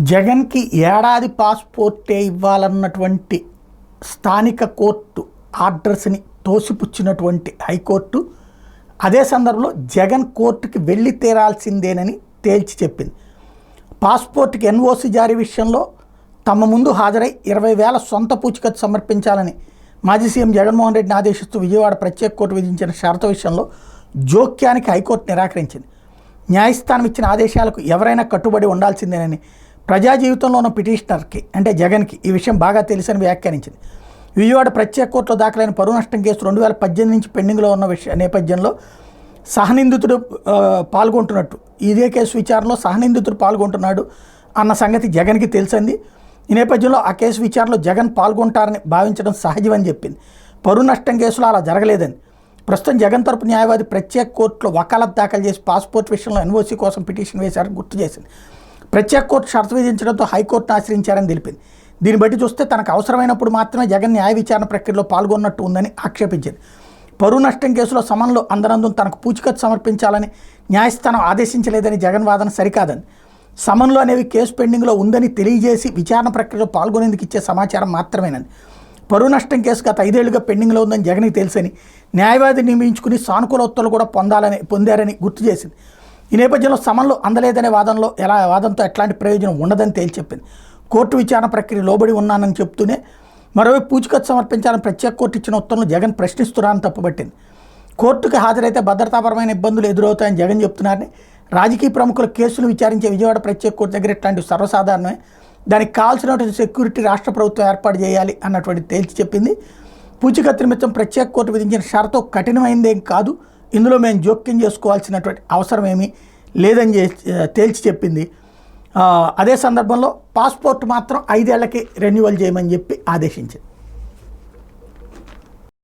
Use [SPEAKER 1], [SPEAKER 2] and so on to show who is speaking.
[SPEAKER 1] జగన్కి ఏడాది పాస్పోర్టే ఇవ్వాలన్నటువంటి స్థానిక కోర్టు ఆర్డర్స్ని తోసిపుచ్చినటువంటి హైకోర్టు అదే సందర్భంలో జగన్ కోర్టుకి వెళ్ళి తీరాల్సిందేనని తేల్చి చెప్పింది. పాస్పోర్ట్కి ఎన్ఓసి జారీ విషయంలో తమ ముందు హాజరై 20,000 సొంత పూచికత్తు సమర్పించాలని మాజీ సీఎం జగన్మోహన్ రెడ్డిని ఆదేశిస్తూ విజయవాడ ప్రత్యేక కోర్టు విధించిన షరతు విషయంలో జోక్యానికి హైకోర్టు నిరాకరించింది. న్యాయస్థానం ఇచ్చిన ఆదేశాలకు ఎవరైనా కట్టుబడి ఉండాల్సిందేనని ప్రజా జీవితంలో ఉన్న పిటిషనర్కి అంటే జగన్కి ఈ విషయం బాగా తెలుసని వ్యాఖ్యానించింది. విజయవాడ ప్రత్యేక కోర్టులో దాఖలైన పరువు నష్టం కేసు 2018 నుంచి పెండింగ్లో ఉన్న నేపథ్యంలో సహనిందితుడు పాల్గొంటున్నట్టు ఇదే కేసు విచారణలో సహనిందితుడు పాల్గొంటున్నాడు అన్న సంగతి జగన్కి తెలిసింది. ఈ నేపథ్యంలో ఆ కేసు విచారణలో జగన్ పాల్గొంటారని భావించడం సహజమని చెప్పింది. పరువు నష్టం కేసులో అలా జరగలేదని ప్రస్తుతం జగన్ తరపు న్యాయవాది ప్రత్యేక కోర్టులో వకాలత్ దాఖలు చేసి పాస్పోర్ట్ విషయంలో ఎన్ఓసి కోసం పిటిషన్ వేశారని గుర్తు చేసింది. ప్రత్యేక కోర్టు షరతు విధించడంతో హైకోర్టును ఆశ్రయించారని తెలిపింది. దీన్ని బట్టి చూస్తే తనకు అవసరమైనప్పుడు మాత్రమే జగన్ న్యాయ విచారణ ప్రక్రియలో పాల్గొన్నట్టు ఉందని ఆక్షేపించింది. పరువు నష్టం కేసులో సమన్లు అందనందున తనకు పూచికత్తు సమర్పించాలని న్యాయస్థానం ఆదేశించలేదని జగన్ వాదన సరికాదని, సమన్లు అనేవి కేసు పెండింగ్లో ఉందని తెలియజేసి విచారణ ప్రక్రియలో పాల్గొనేందుకు ఇచ్చే సమాచారం మాత్రమేనని, పరువు నష్టం కేసు గత 5 ఏళ్లుగా పెండింగ్లో ఉందని జగన్కి తెలుసని న్యాయవాది నియమించుకుని సానుకూల ఉత్తర్వులు కూడా పొందారని గుర్తు చేసింది. ఈ నేపథ్యంలో సమన్లు అందలేదనే వాదంతో ఎట్లాంటి ప్రయోజనం ఉండదని తేల్చెప్పింది. కోర్టు విచారణ ప్రక్రియ లోబడి ఉన్నానని చెప్తూనే మరోవైపు పూచికత్తు సమర్పించాలని ప్రత్యేక కోర్టు ఇచ్చిన ఉత్తర్వులను జగన్ ప్రశ్నిస్తున్నారని తప్పుపట్టింది. కోర్టుకు హాజరైతే భద్రతాపరమైన ఇబ్బందులు ఎదురవుతాయని జగన్ చెప్తున్నారని, రాజకీయ ప్రముఖుల కేసులు విచారించే విజయవాడ ప్రత్యేక కోర్టు దగ్గర ఇట్లాంటివి సర్వసాధారణమే, దానికి కావాల్సినటువంటి సెక్యూరిటీ రాష్ట్ర ప్రభుత్వం ఏర్పాటు చేయాలి అన్నటువంటి తేల్చి చెప్పింది. పూచికత్తు నిమిత్తం ప్రత్యేక కోర్టు విధించిన షరతు కఠినమైందేం కాదు, ఇందులో మేము జోక్యం చేసుకోవాల్సినటువంటి అవసరం ఏమీ లేదని తేల్చి చెప్పింది. అదే సందర్భంలో పాస్పోర్ట్ మాత్రం 5 ఏళ్లకి రెన్యువల్ చేయమని చెప్పి ఆదేశించింది.